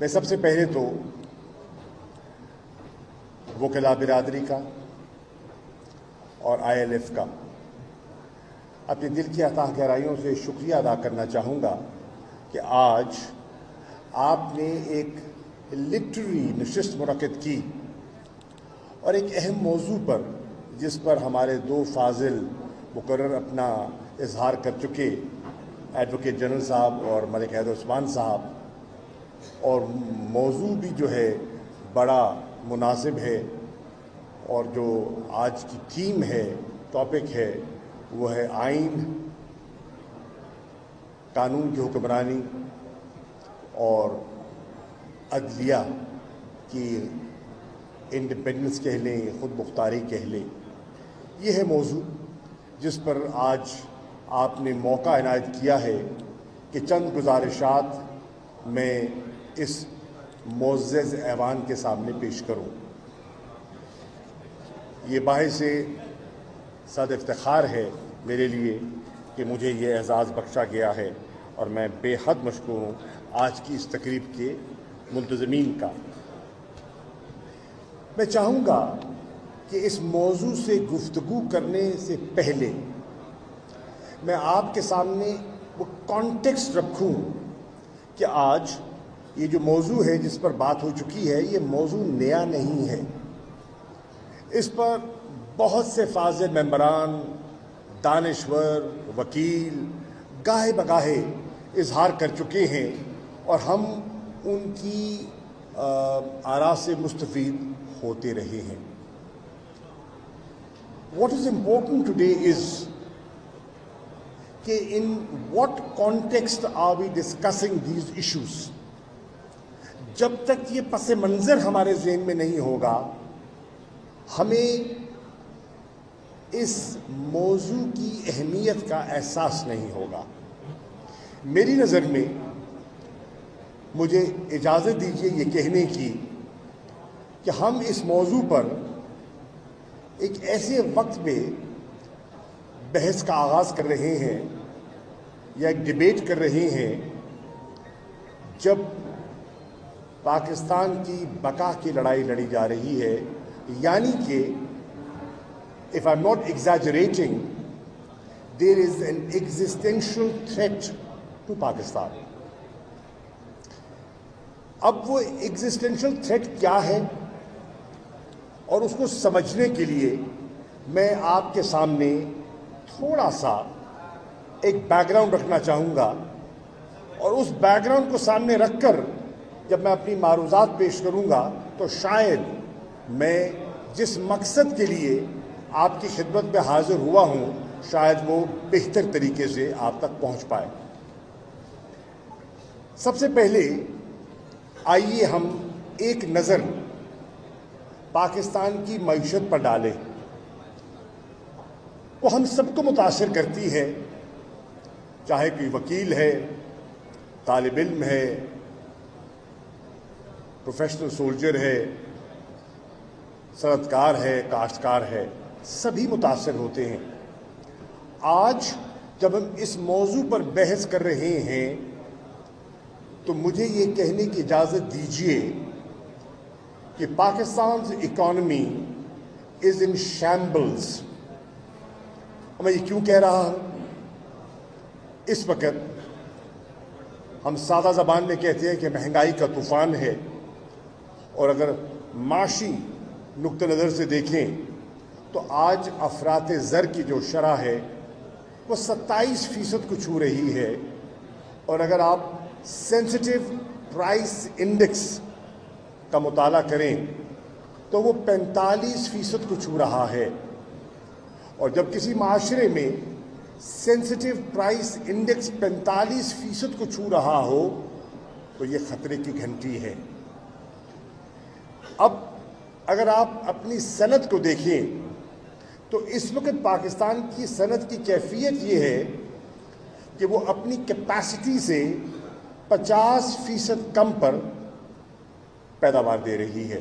میں سب سے پہلے تو وکلاء برادری کا اور ILF کا اپنے دل کی عطا گہرائیوں سے شکریہ ادا کرنا چاہوں گا کہ آج آپ نے ایک لٹریری نشست منعقد کی اور ایک اہم موضوع پر جس پر ہمارے دو فاضل مقرر اپنا اظہار کر چکے ایڈوکیٹ جنرل صاحب اور ملک حیدر عثمان صاحب، اور موضوع بھی جو ہے بڑا مناسب ہے اور جو آج کی تھیم ہے، ٹاپک ہے، وہ ہے آئین، قانون کی حکمرانی اور عدلیہ کی انڈیپینڈنس کہہ لیں، خود مختاری کہہ لیں۔ یہ ہے موضوع جس پر آج آپ نے موقع عنایت کیا ہے کہ چند گزارشات میں اس معزز ایوان کے سامنے پیش کروں۔ یہ باعث صد افتخار ہے میرے لیے کہ مجھے یہ اعزاز بخشا گیا ہے اور میں بے حد مشکور ہوں آج کی اس تقریب کے منتظمین کا۔ میں چاہوں گا کہ اس موضوع سے گفتگو کرنے سے پہلے میں آپ کے سامنے وہ کانٹیکسٹ رکھوں کہ آج یہ جو موضوع ہے جس پر بات ہو چکی ہے، یہ موضوع نیا نہیں ہے۔ اس پر بہت سے فاضل ممبران، دانشور، وکیل گاہے بگاہے اظہار کر چکے ہیں اور ہم ان کی آراء سے مستفید ہوتے رہے ہیں۔ What is important today is کہ in what context are we discussing these issues؟ جب تک یہ پس منظر ہمارے ذہن میں نہیں ہوگا، ہمیں اس موضوع کی اہمیت کا احساس نہیں ہوگا۔ میری نظر میں مجھے اجازت دیجیے یہ کہنے کی کہ ہم اس موضوع پر ایک ایسے وقت میں بحث کا آغاز کر رہے ہیں یا ایک ڈیبیٹ کر رہے ہیں جب پاکستان کی بقا کی لڑائی لڑی جا رہی ہے، یعنی کہ if I'm not exaggerating, there is an existential threat to Pakistan۔ اب وہ ایگزسٹینشل تھریٹ کیا ہے اور اس کو سمجھنے کے لیے میں آپ کے سامنے تھوڑا سا ایک بیک گراؤنڈ رکھنا چاہوں گا، اور اس بیک گراؤنڈ کو سامنے رکھ کر جب میں اپنی معروضات پیش کروں گا تو شاید میں جس مقصد کے لیے آپ کی خدمت میں حاضر ہوا ہوں شاید وہ بہتر طریقے سے آپ تک پہنچ پائے۔ سب سے پہلے آئیے ہم ایک نظر پاکستان کی معیشت پر ڈالیں۔ وہ ہم سب کو متاثر کرتی ہے، چاہے کوئی وکیل ہے، طالب علم ہے، پروفیشنل سولجر ہے، صنعت کار ہے، کاشتکار ہے، سبھی متاثر ہوتے ہیں۔ آج جب ہم اس موضوع پر بحث کر رہے ہیں تو مجھے یہ کہنے کی اجازت دیجیے کہ پاکستان's اکانومی از ان شیمبلز۔ میں یہ کیوں کہہ رہا ہوں؟ اس وقت ہم سادہ زبان میں کہتے ہیں کہ مہنگائی کا طوفان ہے، اور اگر معاشی نقطہ نظر سے دیکھیں تو آج افراط زر کی جو شرح ہے وہ 27% کو چھو رہی ہے، اور اگر آپ سینسٹیو پرائس انڈیکس کا مطالعہ کریں تو وہ 45% کو چھو رہا ہے، اور جب کسی معاشرے میں سینسٹیو پرائس انڈیکس 45% کو چھو رہا ہو تو یہ خطرے کی گھنٹی ہے۔ اب اگر آپ اپنی صنعت کو دیکھیں تو اس وقت پاکستان کی صنعت کی کیفیت یہ ہے کہ وہ اپنی کیپیسٹی سے 50% کم پر پیداوار دے رہی ہے،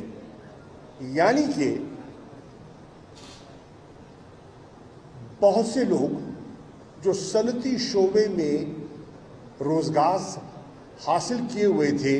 یعنی کہ بہت سے لوگ جو صنعتی شعبے میں روزگار حاصل کیے ہوئے تھے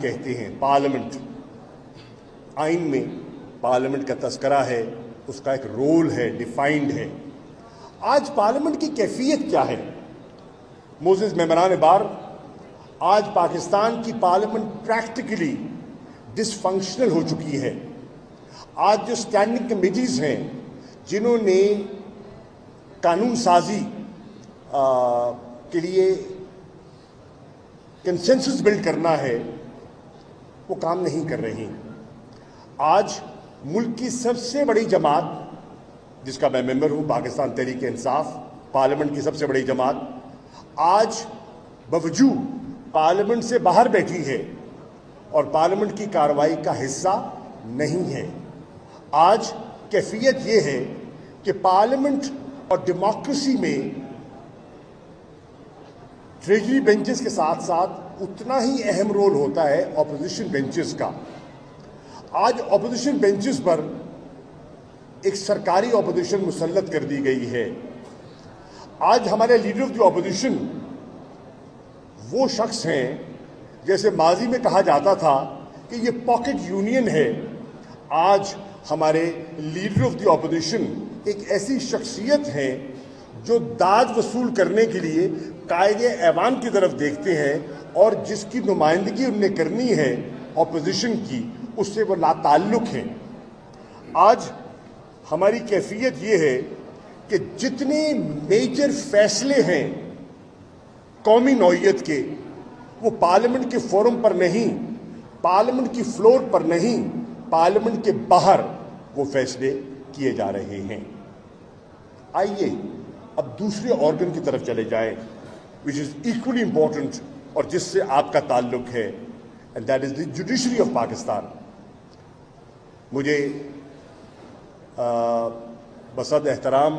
کہتے ہیں، پارلیمنٹ، آئین میں پارلیمنٹ کا تذکرہ ہے، اس کا ایک رول ہے، ڈیفائنڈ ہے۔ آج پارلیمنٹ کی کیفیت کیا ہے؟ معزز ممبران بار، آج پاکستان کی پارلیمنٹ پریکٹیکلی ڈس فنکشنل ہو چکی ہے۔ آج جو اسٹینڈنگ کمیٹیز ہیں جنہوں نے قانون سازی کے لیے کنسنسس بلڈ کرنا ہے، وہ کام نہیں کر رہی۔ آج ملک کی سب سے بڑی جماعت، جس کا میں ممبر ہوں، پاکستان تحریک انصاف، پارلیمنٹ کی سب سے بڑی جماعت، آج باوجود پارلیمنٹ سے باہر بیٹھی ہے اور پارلیمنٹ کی کارروائی کا حصہ نہیں ہے۔ آج کیفیت یہ ہے کہ پارلیمنٹ اور ڈیموکریسی میں ٹریجری بینچز کے ساتھ ساتھ اتنا ہی اہم رول ہوتا ہے اپوزیشن بینچز کا۔ آج اپوزیشن بینچز پر ایک سرکاری اپوزیشن مسلط کر دی گئی ہے۔ آج ہمارے لیڈر آف دی اپوزیشن وہ شخص ہیں، جیسے ماضی میں کہا جاتا تھا کہ یہ پاکٹ یونین ہے، آج ہمارے لیڈر آف دی اپوزیشن ایک ایسی شخصیت ہیں جو داد وصول کرنے کے لیے قائد ایوان کی طرف دیکھتے ہیں، اور جس کی نمائندگی انہیں کرنی ہے اپوزیشن کی، اس سے وہ لا تعلق ہیں۔ آج ہماری کیفیت یہ ہے کہ جتنے میجر فیصلے ہیں قومی نوعیت کے، وہ پارلیمنٹ کے فورم پر نہیں، پارلیمنٹ کی فلور پر نہیں، پارلیمنٹ کے باہر وہ فیصلے کیے جا رہے ہیں۔ آئیے اب دوسرے آرگن کی طرف چلے جائیں which is equally important اور جس سے آپ کا تعلق ہے، and that is the judiciary of Pakistan. مجھے بصد احترام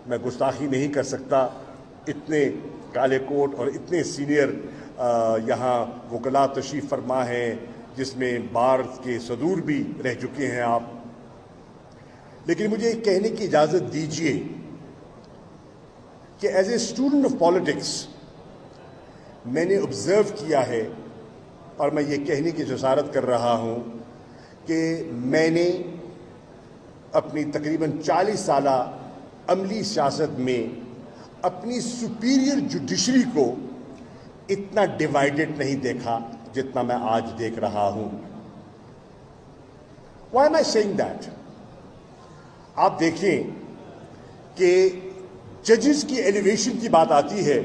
میں گستاخی نہیں کر سکتا، اتنے کالے کوٹ اور اتنے سینئر یہاں وکلاء تشریف فرما ہیں، جس میں بار کے صدور بھی رہ چکے ہیں آپ، لیکن مجھے ایک کہنے کی اجازت دیجیے کہ as a student of politics میں نے آبزرو کیا ہے، اور میں یہ کہنے کی جسارت کر رہا ہوں کہ میں نے اپنی تقریباً 40 سالہ عملی سیاست میں اپنی سپیریئر جوڈیشری کو اتنا ڈیوائیڈڈ نہیں دیکھا جتنا میں آج دیکھ رہا ہوں۔ Why am I saying that؟ آپ دیکھیں کہ ججز کی ایلیویشن کی بات آتی ہے،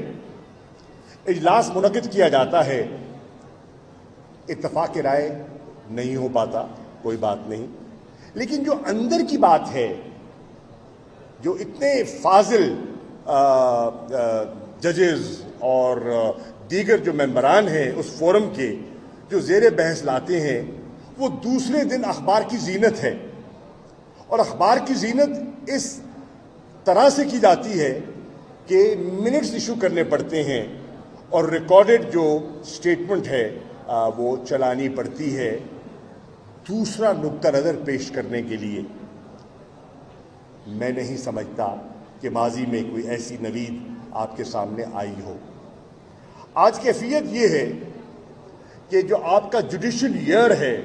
اجلاس منعقد کیا جاتا ہے، اتفاق رائے نہیں ہو پاتا، کوئی بات نہیں، لیکن جو اندر کی بات ہے، جو اتنے فاضل ججز اور دیگر جو ممبران ہیں اس فورم کے، جو زیر بحث لاتے ہیں، وہ دوسرے دن اخبار کی زینت ہے، اور اخبار کی زینت اس طرح سے کی جاتی ہے کہ منٹس ایشو کرنے پڑتے ہیں اور ریکارڈڈ جو سٹیٹمنٹ ہے وہ چلانی پڑتی ہے دوسرا نقطہ نظر پیش کرنے کے لیے۔ میں نہیں سمجھتا کہ ماضی میں کوئی ایسی نوید آپ کے سامنے آئی ہو۔ آج کیفیت یہ ہے کہ جو آپ کا جوڈیشل ایئر ہے،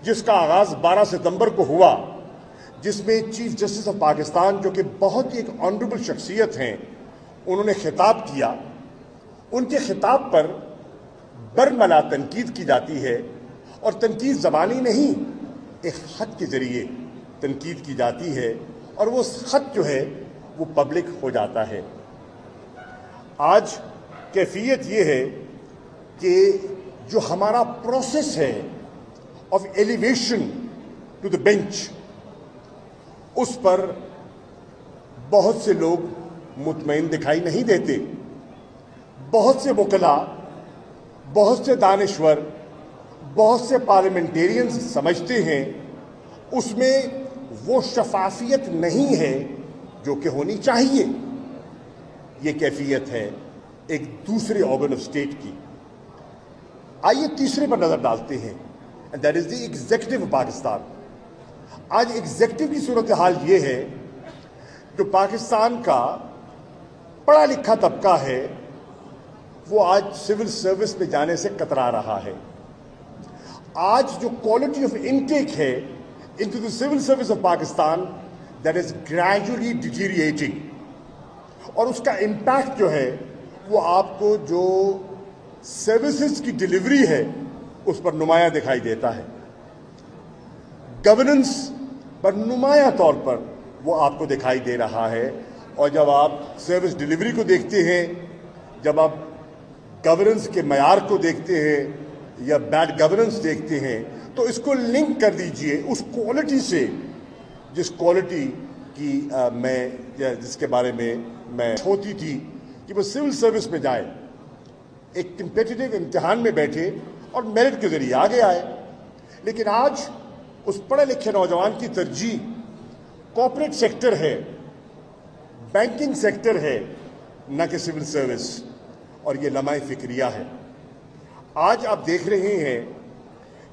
جس کا آغاز 12 ستمبر کو ہوا، جس میں چیف جسٹس آف پاکستان، جو کہ بہت ہی ایک آنریبل شخصیت ہیں، انہوں نے خطاب کیا، ان کے خطاب پر برملا تنقید کی جاتی ہے، اور تنقید زبانی نہیں، ایک خط کے ذریعے تنقید کی جاتی ہے، اور وہ خط جو ہے وہ پبلک ہو جاتا ہے۔ آج کیفیت یہ ہے کہ جو ہمارا پروسیس ہے of elevation to the bench, اس پر بہت سے لوگ مطمئن دکھائی نہیں دیتے۔ بہت سے وکلاء، بہت سے دانشور، بہت سے پارلیمنٹیرینز سمجھتے ہیں اس میں وہ شفافیت نہیں ہے جو کہ ہونی چاہیے۔ یہ کیفیت ہے ایک دوسرے آرگن آف اسٹیٹ کی۔ آئیے تیسرے پر نظر ڈالتے ہیں، and that is the executive Pakistan. آج ایگزیکٹو کی صورتحال یہ ہے، جو پاکستان کا پڑھا لکھا طبقہ ہے، وہ آج سول سروس میں جانے سے کترا رہا ہے. آج جو کوالٹی آف انٹیک ہے into the civil service of Pakistan, that is gradually deteriorating. اور اس کا امپیکٹ جو ہے وہ آپ کو جو سروسز کی ڈیلیوری ہے اس پر نمایاں دکھائی دیتا ہے. گورننس پر نمایاں طور پر وہ آپ کو دکھائی دے رہا ہے. اور جب آپ سروس ڈیلیوری کو دیکھتے ہیں، جب آپ گورننس کے معیار کو دیکھتے ہیں یا بیڈ گورننس دیکھتے ہیں، تو اس کو لنک کر دیجئے اس کوالٹی سے جس کوالٹی کی جس کے بارے میں ہوتی تھی کہ وہ سول سروس میں جائے، ایک کمپیٹیٹیو امتحان میں بیٹھے اور میرٹ کے ذریعے آگے آئے. لیکن آج اس پڑھے لکھے نوجوان کی ترجیح کارپوریٹ سیکٹر ہے، بینکنگ سیکٹر ہے، نہ کہ سول سروس. اور یہ لمحہ فکریہ ہے. آج آپ دیکھ رہے ہیں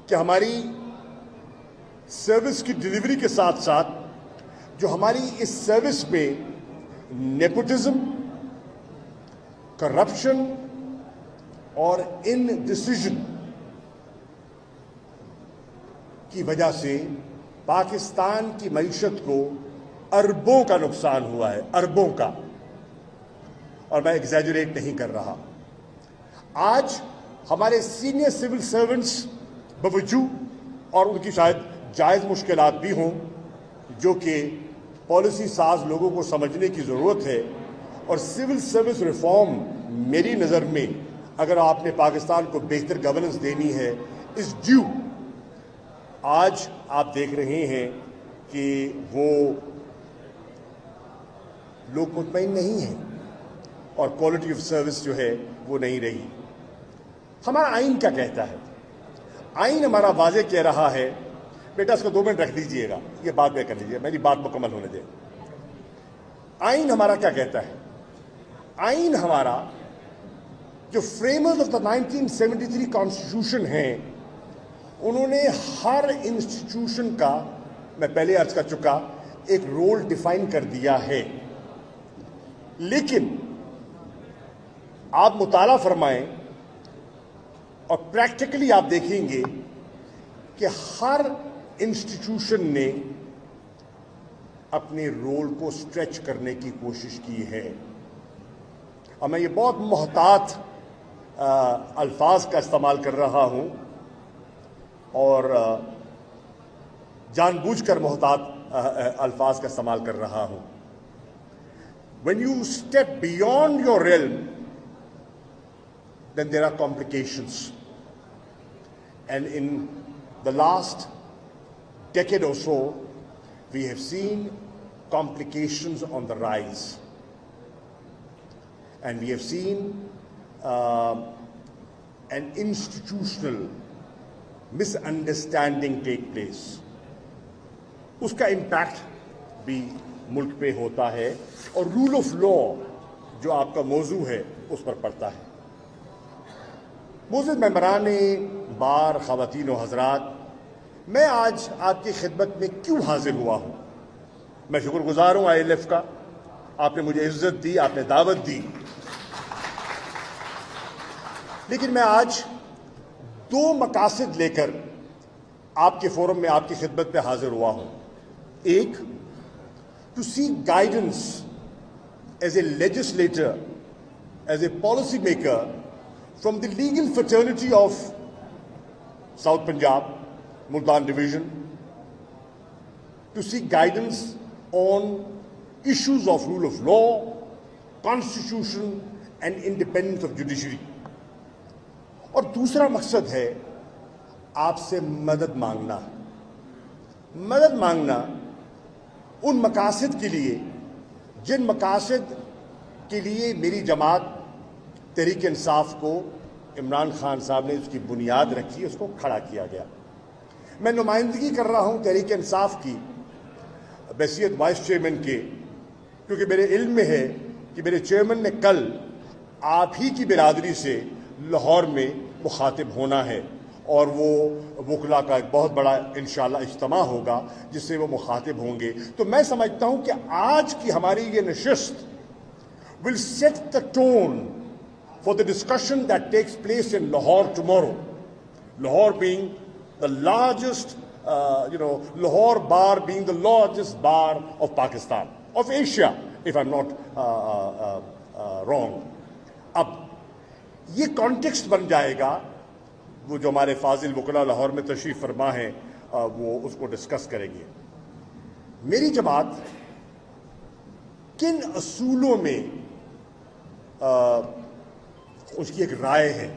کہ ہماری سروس کی ڈیلیوری کے ساتھ ساتھ جو ہماری اس سروس میں نیپوٹزم، کرپشن اور ان ڈیسیژن کی وجہ سے پاکستان کی معیشت کو اربوں کا نقصان ہوا ہے، اربوں کا. اور میں ایگزیجریٹ نہیں کر رہا. آج ہمارے سینئر سول سرونٹس باوجود اور ان کی شاید جائز مشکلات بھی ہوں جو کہ پالیسی ساز لوگوں کو سمجھنے کی ضرورت ہے. اور سول سروس ریفارم میری نظر میں اگر آپ نے پاکستان کو بہتر گورننس دینی ہے از ڈیو. آج آپ دیکھ رہے ہیں کہ وہ لوگ مطمئن نہیں ہیں اور کوالٹی آف سروس جو ہے وہ نہیں رہی. ہمارا آئین کیا کہتا ہے؟ آئین ہمارا واضح کہہ رہا ہے. بیٹا اس کو 2 منٹ رکھ دیجئے گا، یہ بات میں کر لیجئے، میری بات مکمل ہونے دیں. آئین ہمارا کیا کہتا ہے؟ آئین ہمارا جو فریمرز آف دا 1973 کانسٹیٹیوشن ہیں، انہوں نے ہر انسٹیٹیوشن کا، میں پہلے عرض کر چکا، ایک رول ڈیفائن کر دیا ہے. لیکن آپ مطالعہ فرمائیں اور پریکٹیکلی آپ دیکھیں گے کہ ہر انسٹیٹیوشن نے اپنے رول کو سٹریچ کرنے کی کوشش کی ہے. اور میں یہ بہت محتاط الفاظ کا استعمال کر رہا ہوں اور جان بوجھ کر محتاط الفاظ کا استعمال کر رہا ہوں. When you step beyond your realm, then there are complications. And in the last decade or so, we have seen complications on the rise. And we have seen an institutional misunderstanding take place. اس کا impact بھی ملک پہ ہوتا ہے اور role of law جو آپ کا موضوع ہے اس پر پڑتا ہے. معزز ممبران بار، خواتین و حضرات، میں آج آپ کی خدمت میں کیوں حاضر ہوا ہوں؟ میں شکر گزار ہوں ILF کا. آپ نے مجھے عزت دی، آپ نے دعوت دی. لیکن میں آج 2 مقاصد لے کر آپ کے فورم میں آپ کی خدمت میں حاضر ہوا ہوں. ایک، to seek guidance as a legislator, as a policy maker from the legal fraternity of South Punjab, Multan Division, to seek guidance on issues of rule of law, constitution and independence of judiciary. اور دوسرا مقصد ہے آپ سے مدد مانگنا. مدد مانگنا ان مقاصد کے لیے جن مقاصد کے لیے میری جماعت تحریک انصاف کو عمران خان صاحب نے اس کی بنیاد رکھی، اس کو کھڑا کیا گیا. میں نمائندگی کر رہا ہوں تحریک انصاف کی بحیثیت وائس چیئرمین کے، کیونکہ میرے علم میں ہے کہ میرے چیئرمین نے کل آپ ہی کی برادری سے لاہور میں مخاطب ہونا ہے اور وہ وکلا کا ایک بہت بڑا انشاءاللہ اجتماع ہوگا جس سے وہ مخاطب ہوں گے. تو میں سمجھتا ہوں کہ آج کی ہماری یہ نشست will set the tone for the discussion that takes place in Lahore tomorrow. Lahore being the largest, Lahore bar being the largest bar of Pakistan, of Asia, if I'm not wrong. اب یہ context بن جائے گا, وہ جو ہمارے فاضل وکلا لاہور میں تشریف فرما ہیں وہ اس کو ڈسکس کریں گے. میری جماعت کن اصولوں میں اس کی ایک رائے ہے,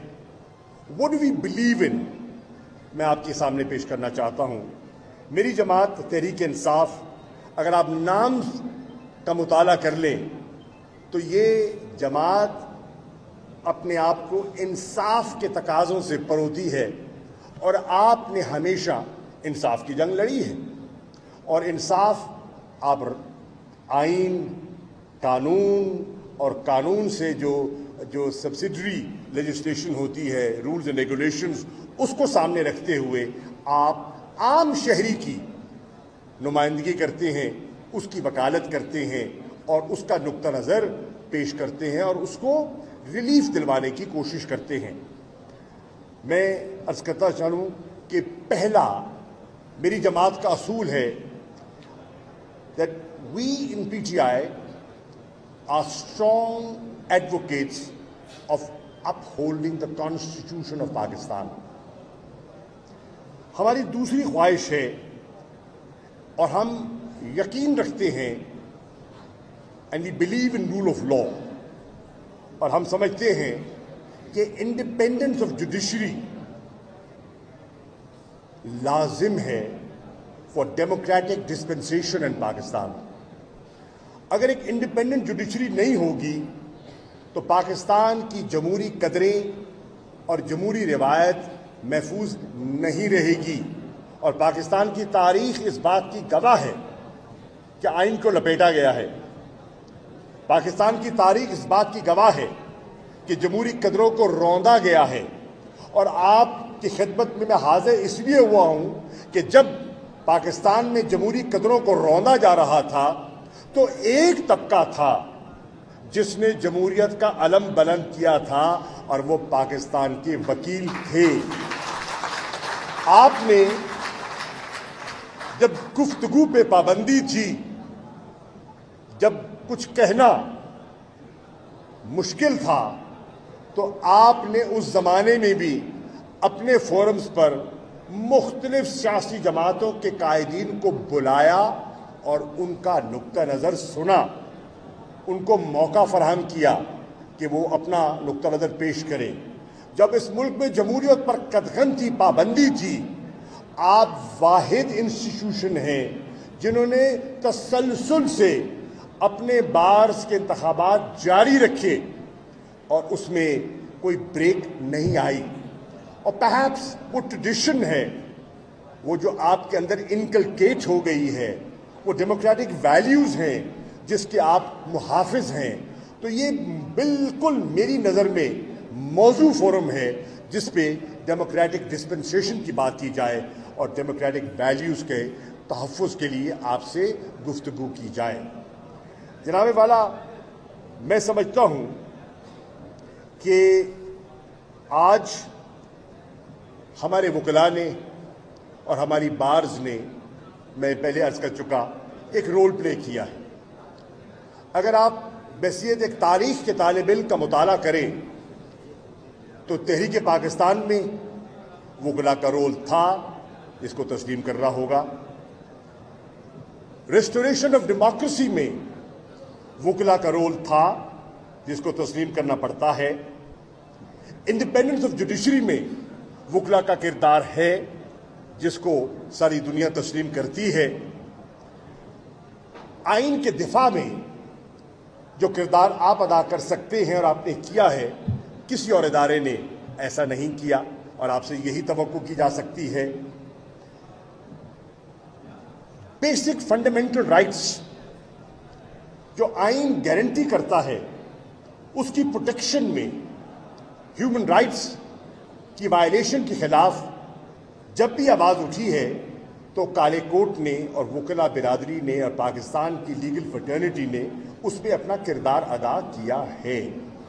what do we believe in, میں آپ کے سامنے پیش کرنا چاہتا ہوں. میری جماعت تحریک انصاف, اگر آپ نام کا مطالعہ کر لیں تو یہ جماعت اپنے آپ کو انصاف کے تقاضوں سے پروتی ہے, اور آپ نے ہمیشہ انصاف کی جنگ لڑی ہے. اور انصاف آپ آئین, قانون اور قانون سے جو سبسیڈری لیجسلیشن ہوتی ہے, رولز اینڈ ریگولیشنز, اس کو سامنے رکھتے ہوئے آپ عام شہری کی نمائندگی کرتے ہیں, اس کی وکالت کرتے ہیں اور اس کا نقطہ نظر پیش کرتے ہیں اور اس کو ریلیف دلوانے کی کوشش کرتے ہیں. میں عرض کرتا چاہوں کہ پہلا میری جماعت کا اصول ہے that we in PTI are strong advocates of upholding the Constitution of Pakistan. ہماری دوسری خواہش ہے اور ہم یقین رکھتے ہیں and we believe in rule of law, اور ہم سمجھتے ہیں کہ انڈیپینڈنس آف جوڈیشری لازم ہے فار ڈیموکریٹک ڈسپنسیشن ان پاکستان. اگر ایک انڈیپینڈنٹ جوڈیشری نہیں ہوگی تو پاکستان کی جمہوری قدریں اور جمہوری روایت محفوظ نہیں رہے گی. اور پاکستان کی تاریخ اس بات کی گواہ ہے کہ آئین کو لپیٹا گیا ہے. پاکستان کی تاریخ اس بات کی گواہ ہے کہ جمہوری قدروں کو روندا گیا ہے. اور آپ کی خدمت میں حاضر اس لیے ہوا ہوں کہ جب پاکستان میں جمہوری قدروں کو روندا جا رہا تھا تو ایک طبقہ تھا جس نے جمہوریت کا علم بلند کیا تھا, اور وہ پاکستان کے وکیل تھے. آپ نے جب گفتگو پہ پابندی تھی, جب کچھ کہنا مشکل تھا, تو آپ نے اس زمانے میں بھی اپنے فورمز پر مختلف سیاسی جماعتوں کے قائدین کو بلایا اور ان کا نقطہ نظر سنا, ان کو موقع فراہم کیا کہ وہ اپنا نقطہ نظر پیش کریں. جب اس ملک میں جمہوریت پر قدغن تھی, پابندی تھی, آپ واحد انسٹیٹیوشن ہیں جنہوں نے تسلسل سے اپنے بارز کے انتخابات جاری رکھے اور اس میں کوئی بریک نہیں آئی. اور پرہیپس وہ ٹریڈیشن ہے, وہ جو آپ کے اندر انکلکیٹ ہو گئی ہے, وہ ڈیموکریٹک ویلیوز ہیں جس کے آپ محافظ ہیں. تو یہ بالکل میری نظر میں موضوع فورم ہے جس پہ ڈیموکریٹک ڈسپنسیشن کی بات کی جائے اور ڈیموکریٹک ویلیوز کے تحفظ کے لیے آپ سے گفتگو کی جائے. جناب والا, میں سمجھتا ہوں کہ آج ہمارے وکلاء نے اور ہماری بارز نے, میں پہلے عرض کر چکا, ایک رول پلے کیا ہے. اگر آپ بحیثیت ایک تاریخ کے طالب علم کا مطالعہ کریں تو تحریک پاکستان میں وکلاء کا رول تھا, اس کو تسلیم کرنا ہوگا. ریسٹوریشن آف ڈیموکریسی میں وکلاء کا رول تھا, جس کو تسلیم کرنا پڑتا ہے. انڈیپینڈنس آف جوڈیشری میں وکلاء کا کردار ہے, جس کو ساری دنیا تسلیم کرتی ہے. آئین کے دفاع میں جو کردار آپ ادا کر سکتے ہیں اور آپ نے کیا ہے, کسی اور ادارے نے ایسا نہیں کیا, اور آپ سے یہی توقع کی جا سکتی ہے. بیسک فنڈامنٹل رائٹس جو آئین گارنٹی کرتا ہے, اس کی پروٹیکشن میں ہیومن رائٹس کی وائلیشن کے خلاف جب بھی آواز اٹھی ہے تو کالے کوٹ نے اور وکلاء برادری نے اور پاکستان کی لیگل فرٹرنیٹی نے اس پہ اپنا کردار ادا کیا ہے.